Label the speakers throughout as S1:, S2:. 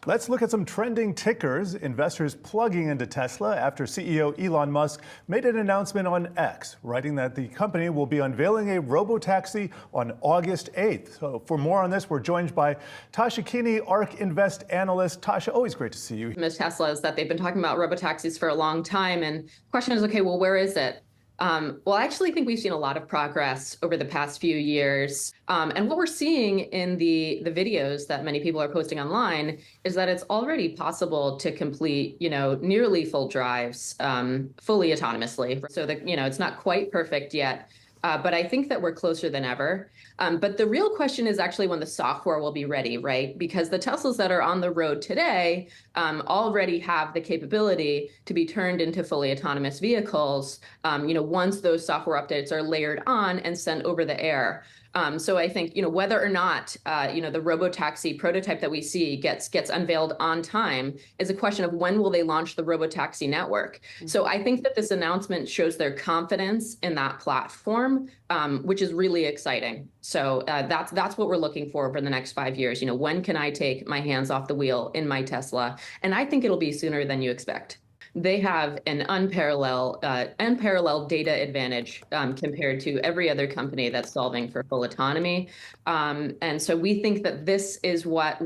S1: Let's look at some trending tickers. Investors plugging into Tesla after CEO Elon Musk made an announcement on X, writing that the company will be unveiling a robotaxi on August 8th. So for more on this, we're joined by Tasha Keeney, ARK Invest analyst. Tasha, always great to see you.
S2: Most Tesla is that they've been talking about robotaxis for a long time. And the question is, okay, well, where is it? Well, I actually think we've seen a lot of progress over the past few years. And what we're seeing in the videos that many people are posting online is that it's already possible to complete, nearly full drives fully autonomously. So that, it's not quite perfect yet. But I think that we're closer than ever. But the real question is actually when the software will be ready, right? Because the Teslas that are on the road today already have the capability to be turned into fully autonomous vehicles, once those software updates are layered on and sent over the air. So I think, whether or not, the robotaxi prototype that we see gets unveiled on time is a question of when will they launch the robotaxi network. So I think that this announcement shows their confidence in that platform, which is really exciting. So that's what we're looking for the next 5 years. When can I take my hands off the wheel in my Tesla? And I think it'll be sooner than you expect. They have an unparalleled data advantage compared to every other company that's solving for full autonomy. And so we think that this is what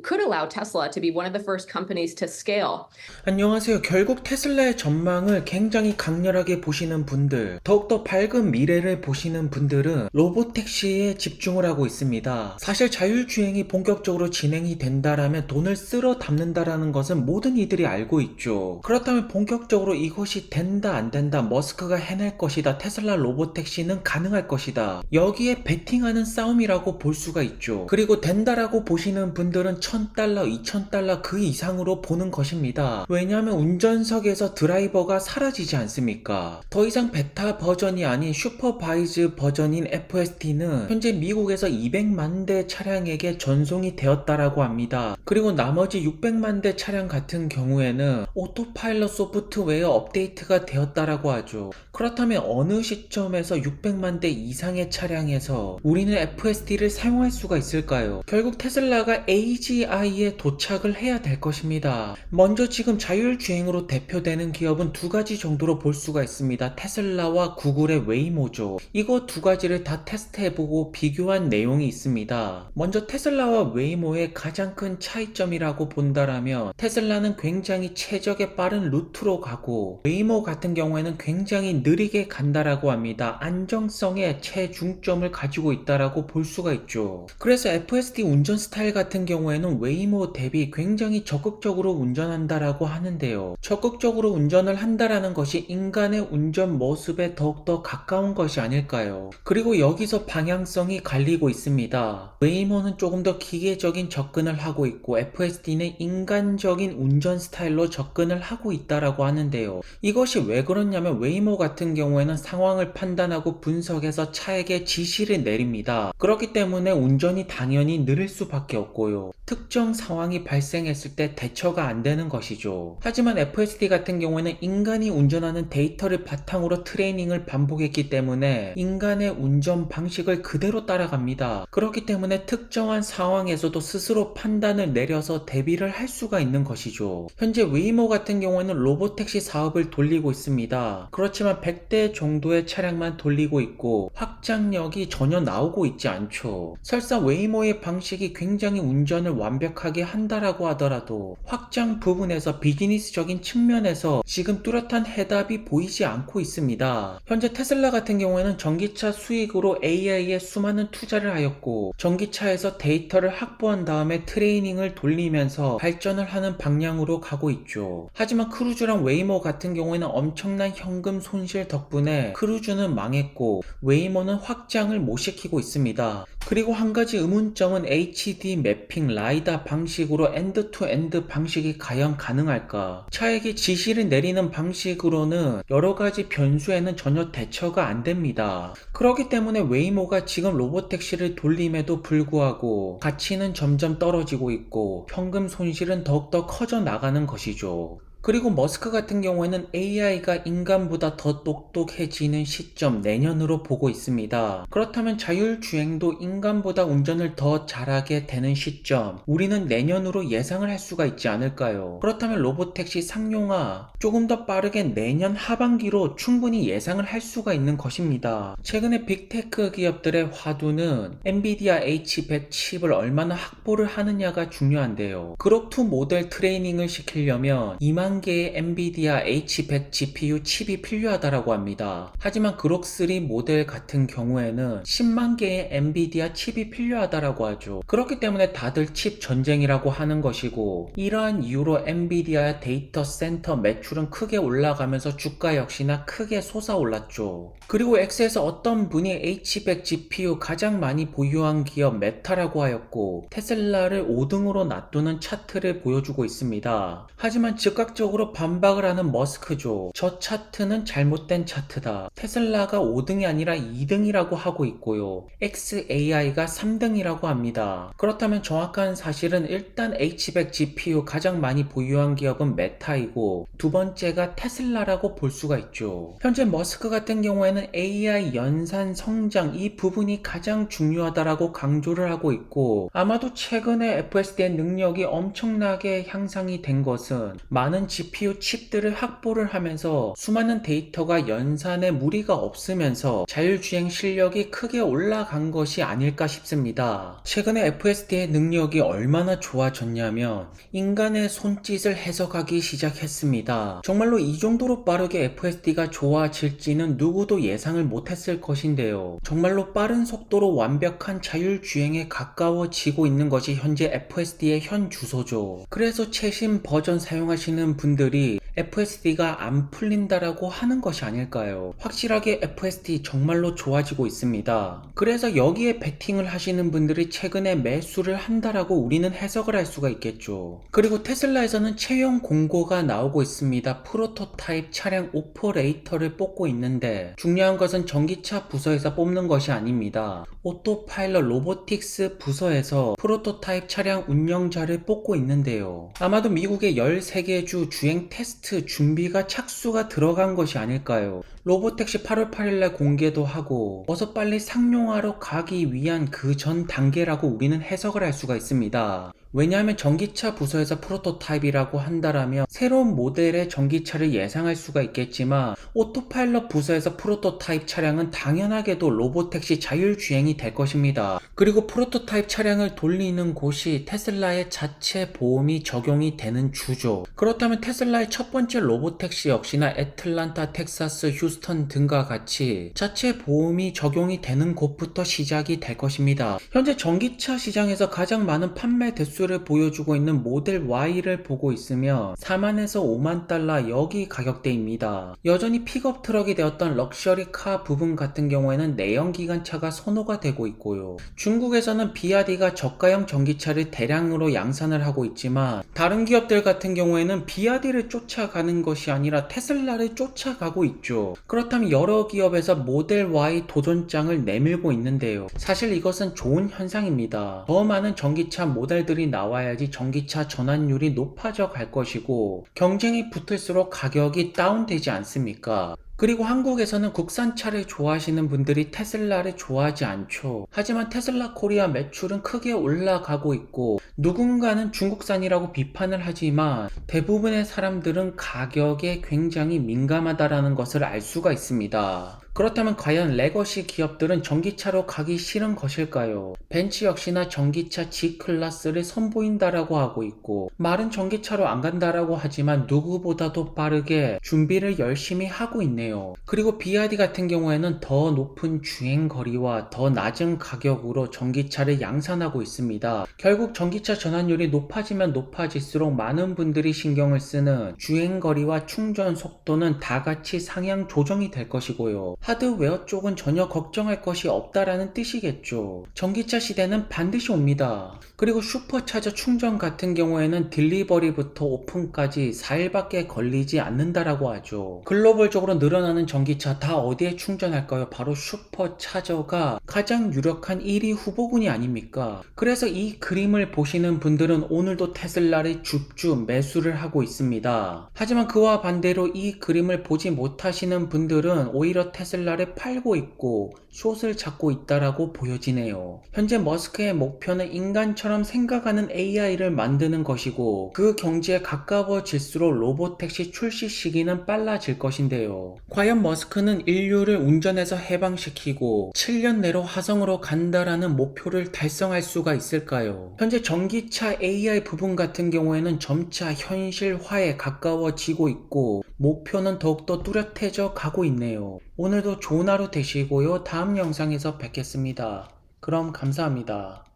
S2: could allow Tesla to be one of the first companies to scale.
S3: 안녕하세요. 결국 테슬라의 전망을 굉장히 강렬하게 보시는 분들, 더욱더 밝은 미래를 보시는 분들은 로보택시에 집중을 하고 있습니다. 사실 자율주행이 본격적으로 진행이 된다라면 돈을 쓸어 담는다라는 것은 모든 이들이 알고 있죠. 그렇다면 본격적으로 이것이 된다 안 된다, 머스크가 해낼 것이다, 테슬라 로보택시는 가능할 것이다, 여기에 베팅하는 싸움이라고 볼 수가 있죠. 그리고 된다라고 보시는 분들은 $1,000, $2,000 그 이상으로 보는 것입니다. 왜냐하면 운전석에서 드라이버가 사라지지 않습니까? 더 이상 베타 버전이 아닌 슈퍼바이즈 버전인 FSD는 현재 미국에서 200만 대 차량에게 전송이 되었다라고 합니다. 그리고 나머지 600만 대 차량 같은 경우에는 오토파일럿 소프트웨어 업데이트가 되었다라고 하죠. 그렇다면 어느 시점에서 600만 대 이상의 차량에서 우리는 FSD를 사용할 수가 있을까요? 결국 테슬라가 AGI에 도착을 해야 될 것입니다. 먼저 지금 자율주행으로 대표되는 기업은 두 가지 정도로 볼 수가 있습니다. 테슬라와 구글의 웨이모죠. 이거 두 가지를 다 테스트해보고 비교한 내용이 있습니다. 먼저 테슬라와 웨이모의 가장 큰 차이점이라고 본다라면 테슬라는 굉장히 최적의 빠른 루트로 가고 웨이모 같은 경우에는 굉장히 느리게 간다라고 합니다. 안정성에 최중점을 가지고 있다라고 볼 수가 있죠. 그래서 FSD 운전 스타일 같은 경우에는 웨이모 대비 굉장히 적극적으로 운전한다라고 하는데요. 적극적으로 운전을 한다라는 것이 인간의 운전 모습에 더욱더 가까운 것이 아닐까요? 그리고 여기서 방향성이 갈리고 있습니다. 웨이모는 조금 더 기계적인 접근을 하고 있고 FSD는 인간적인 운전 스타일로 접근을 하고 있다라고 하는데요. 이것이 왜 그렇냐면 웨이모 같은 경우에는 상황을 판단하고 분석해서 차에게 지시를 내립니다. 그렇기 때문에 운전이 당연히 느릴 수밖에 없고요. 특정 상황이 발생했을 때 대처가 안 되는 것이죠. 하지만 FSD 같은 경우에는 인간이 운전하는 데이터를 바탕으로 트레이닝을 반복했기 때문에 인간의 운전 방식을 그대로 따라갑니다. 그렇기 때문에 특정한 상황에서도 스스로 판단을 내려서 대비를 할 수가 있는 것이죠. 현재 웨이모 같은 경우에는 로보택시 사업을 돌리고 있습니다. 그렇지만 100대 정도의 차량만 돌리고 있고 확장력이 전혀 나오고 있지 않죠. 설사 웨이모의 방식이 굉장히 운전을 완벽하게 한다라고 하더라도 확장 부분에서 비즈니스적인 측면에서 지금 뚜렷한 해답이 보이지 않고 있습니다. 현재 테슬라 같은 경우에는 전기차 수익으로 AI에 수많은 투자를 하였고 전기차에서 데이터를 확보한 다음에 트레이닝을 돌리면서 발전을 하는 방향으로 가고 있죠. 하지만 크루즈랑 웨이모 같은 경우에는 엄청난 현금 손실 덕분에 크루즈는 망했고 웨이모는 확장을 못 시키고 있습니다. 그리고 한 가지 의문점은 HD 매핑 라이다 방식으로 엔드-투-엔드 방식이 과연 가능할까? 차에게 지시를 내리는 방식으로는 여러 가지 변수에는 전혀 대처가 안 됩니다. 그렇기 때문에 웨이모가 지금 로보택시를 돌림에도 불구하고 가치는 점점 떨어지고 있고 현금 손실은 더욱더 커져 나가는 것이죠. 그리고 머스크 같은 경우에는 AI가 인간보다 더 똑똑해지는 시점 내년으로 보고 있습니다. 그렇다면 자율주행도 인간보다 운전을 더 잘하게 되는 시점, 우리는 내년으로 예상을 할 수가 있지 않을까요? 그렇다면 로보택시 상용화 조금 더 빠르게 내년 하반기로 충분히 예상을 할 수가 있는 것입니다. 최근에 빅테크 기업들의 화두는 엔비디아 H100 칩을 얼마나 확보를 하느냐가 중요한데요. 그록2 모델 트레이닝을 시키려면 2만 개의 엔비디아 H100 GPU 칩이 필요하다고 합니다. 하지만 그록3 모델 같은 경우에는 10만 개의 엔비디아 칩이 필요하다고 하죠. 그렇기 때문에 다들 칩 전쟁이라고 하는 것이고, 이러한 이유로 엔비디아 데이터 센터 매출은 크게 올라가면서 주가 역시나 크게 솟아올랐죠. 그리고 X에서 어떤 분이 H100 GPU 가장 많이 보유한 기업 메타라고 하였고, 테슬라를 5등으로 놔두는 차트를 보여주고 있습니다. 하지만 즉각적으로 반박을 하는 머스크죠. 저 차트는 잘못된 차트다. 테슬라가 5등이 아니라 2등이라고 하고 있고요. XAI가 3등이라고 합니다. 그렇다면 정확한 사실은 일단 H100 GPU 가장 많이 보유한 기업은 메타이고, 두 번째가 테슬라라고 볼 수가 있죠. 현재 머스크 같은 경우에는 AI 연산 성장 이 부분이 가장 중요하다라고 강조를 하고 있고, 아마도 최근에 FSD의 능력이 엄청나게 향상이 된 것은 많은 GPU 칩들을 확보를 하면서 수많은 데이터가 연산에 무리가 없으면서 자율주행 실력이 크게 올라간 것이 아닐까 싶습니다. 최근에 FSD의 능력이 얼마나 좋아졌냐면 인간의 손짓을 해석하기 시작했습니다. 정말로 이 정도로 빠르게 FSD가 좋아질지는 누구도 예상을 못했을 것인데요. 정말로 빠른 속도로 완벽한 자율주행에 가까워지고 있는 것이 현재 FSD의 현 주소죠. 그래서 최신 버전 사용하시는 분들이 FSD가 안 풀린다라고 하는 것이 아닐까요? 확실하게 FSD 정말로 좋아지고 있습니다. 그래서 여기에 베팅을 하시는 분들이 최근에 매수를 한다라고 우리는 해석을 할 수가 있겠죠. 그리고 테슬라에서는 채용 공고가 나오고 있습니다. 프로토타입 차량 오퍼레이터를 뽑고 있는데 중요한 것은 전기차 부서에서 뽑는 것이 아닙니다. 오토파일럿 로보틱스 부서에서 프로토타입 차량 운영자를 뽑고 있는데요. 아마도 미국의 13개 주 주행 테스트 준비가 착수가 들어간 것이 아닐까요? 로보택시 8월 8일날 공개도 하고 어서 빨리 상용화로 가기 위한 그 전 단계라고 우리는 해석을 할 수가 있습니다. 왜냐하면 전기차 부서에서 프로토타입이라고 한다라면 새로운 모델의 전기차를 예상할 수가 있겠지만 오토파일럿 부서에서 프로토타입 차량은 당연하게도 로보택시 자율주행이 될 것입니다. 그리고 프로토타입 차량을 돌리는 곳이 테슬라의 자체 보험이 적용이 되는 주죠. 그렇다면 테슬라의 첫 번째 로보택시 역시나 애틀란타, 텍사스, 휴스턴 등과 같이 자체 보험이 적용이 되는 곳부터 시작이 될 것입니다. 현재 전기차 시장에서 가장 많은 판매 대수를 보여주고 있는 모델 Y를 보고 있으면 4만에서 5만 달러 여기 가격대입니다. 여전히 픽업 트럭이 되었던 럭셔리 카 부분 같은 경우에는 내연기관차가 선호가 되고 있고요. 중국에서는 비아디가 저가형 전기차를 대량으로 양산을 하고 있지만 다른 기업들 같은 경우에는 비아디를 쫓아가는 것이 아니라 테슬라를 쫓아가고 있죠. 그렇다면 여러 기업에서 모델 Y 도전장을 내밀고 있는데요. 사실 이것은 좋은 현상입니다. 더 많은 전기차 모델들이 나와야지 전기차 전환율이 높아져 갈 것이고 경쟁이 붙을수록 가격이 다운되지 않습니까? 그리고 한국에서는 국산차를 좋아하시는 분들이 테슬라를 좋아하지 않죠. 하지만 테슬라 코리아 매출은 크게 올라가고 있고 누군가는 중국산이라고 비판을 하지만 대부분의 사람들은 가격에 굉장히 민감하다라는 것을 알 수가 있습니다. 그렇다면 과연 레거시 기업들은 전기차로 가기 싫은 것일까요? 벤츠 역시나 전기차 G클래스를 선보인다라고 하고 있고 말은 전기차로 안 간다라고 하지만 누구보다도 빠르게 준비를 열심히 하고 있네요. 그리고 비아디 같은 경우에는 더 높은 주행거리와 더 낮은 가격으로 전기차를 양산하고 있습니다. 결국 전기차 전환율이 높아지면 높아질수록 많은 분들이 신경을 쓰는 주행거리와 충전 속도는 다 같이 상향 조정이 될 것이고요. 하드웨어 쪽은 전혀 걱정할 것이 없다라는 뜻이겠죠. 전기차 시대는 반드시 옵니다. 그리고 슈퍼차저 충전 같은 경우에는 딜리버리부터 오픈까지 4일밖에 걸리지 않는다라고 하죠. 글로벌적으로 늘어나는 전기차 다 어디에 충전할까요? 바로 슈퍼차저가 가장 유력한 1위 후보군이 아닙니까? 그래서 이 그림을 보시는 분들은 오늘도 테슬라를 줍줍 매수를 하고 있습니다. 하지만 그와 반대로 이 그림을 보지 못하시는 분들은 오히려 테슬라를 팔고 있고 숏을 잡고 있다라고 보여지네요. 현재 머스크의 목표는 인간처럼 생각하는 AI를 만드는 것이고 그 경지에 가까워질수록 로보택시 출시 시기는 빨라질 것인데요. 과연 머스크는 인류를 운전해서 해방시키고 7년 내로 화성으로 간다라는 목표를 달성할 수가 있을까요? 현재 전기차 AI 부분 같은 경우에는 점차 현실화에 가까워지고 있고 목표는 더욱더 뚜렷해져 가고 있네요. 오늘도 좋은 하루 되시고요. 다음 영상에서 뵙겠습니다. 그럼 감사합니다.